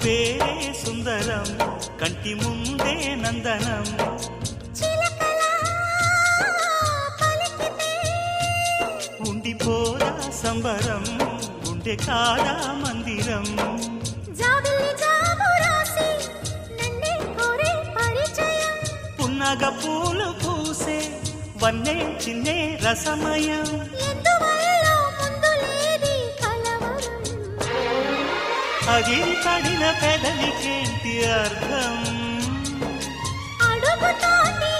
పేరే సుందరం కంటి ముందే నందనం ఉండిపోదా సంబరం గుండె కాదా మందిరం పున్నగ పూలు పూసే వన్నే చిన్నే రసమయం అగిరి పడిన పెదవికేంటి అర్థం అడుగుతాని